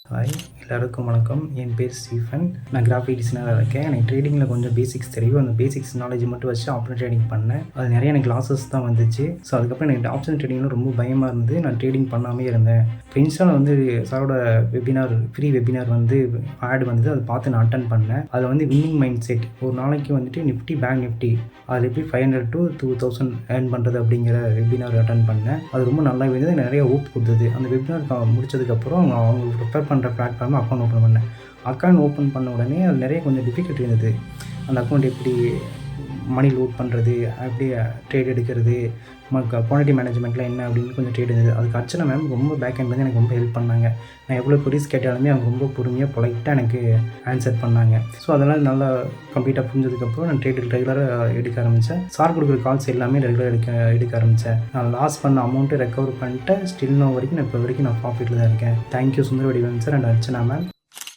Hi எல்லாருக்கும் வணக்கம். என் பேர் ஸ்டீஃபன். நான் கிராஃபிக் டிசைனராக இருக்கேன். எனக்கு ட்ரேடிங்கில் கொஞ்சம் பேசிக்ஸ் தெரியும். அந்த பேசிக்ஸ் நாலேஜ் மட்டும் வச்சு ஆப்ஷன் ட்ரேடிங் பண்ணேன். அது நிறைய எனக்கு லாஸஸ் தான் வந்துச்சு. ஸோ அதுக்கப்புறம் எனக்கு ஆப்ஷன் ட்ரேடிங்கில் ரொம்ப பயமாக இருந்து நான் ட்ரேடிங் பண்ணாமே இருந்தேன். இப்போ இன்ஸ்டாவில் வந்து சாரோட ஃப்ரீ வெபினார் வந்து ஆட் வந்தது. அதை பார்த்து நான் அட்டன் பண்ணேன். அதில் வந்து வின்னிங் மைண்ட் செட் ஒரு நாளைக்கு வந்துட்டு நிஃப்டி பேங்க் நிஃப்டி அதில் எப்படி 500 to 2000 ஏர்ன் பண்ணுறது அப்படிங்கிற வெபினார் அட்டன் பண்ணேன். அது ரொம்ப நல்லா இருந்தது. நிறைய ஹோப் கொடுத்தது. அந்த வெபினார் முடிச்சதுக்கப்புறம் அவங்க ப்ரிப்பேர் பண்ணுற பிளாட்ஃபார்மில் அக்கௌண்ட் ஓப்பன் பண்ணேன். அக்கௌண்ட் ஓப்பன் பண்ண உடனே அது நிறைய கொஞ்சம் டிஃபிகல்ட் இருந்தது. அந்த அக்கௌண்ட் எப்படி மணி லோட் பண்ணுறது, எப்படி ட்ரேட் எடுக்கிறது, குவான்டிட்டி மேனேஜ்மெண்ட்டில் என்ன அப்படின்னு கொஞ்சம் ட்ரேட் இருந்தது. அதுக்கு அர்ச்சனா மேம் ரொம்ப பேக் எண்ட் வந்து எனக்கு ரொம்ப ஹெல்ப் பண்ணாங்க. நான் எவ்வளோ கொரிஸ் கேட்டாலுமே அவங்க ரொம்ப பொறுமையாக பொலைட்டாக எனக்கு ஆன்சர் பண்ணாங்க. ஸோ அதெல்லாம் நல்லா கம்ப்ளீட்டாக புரிஞ்சதுக்கப்புறம் நான் ட்ரேட் ரெகுலராக எடுக்க ஆரம்பித்தேன். சார் கொடுக்குற கால்ஸ் எல்லாமே ரெகுலராக எடுக்க ஆரம்பித்தேன். நான் லாஸ் பண்ண அமௌண்ட்டு ரெக்கவர் பண்ணிட்டு ஸ்டில் நோ வரைக்கும் நான் இப்போ வரைக்கும் நான் ப்ராஃபிட்டில் தான் இருக்கேன். Thank you Sundaravadivan sir and Archana ma'am.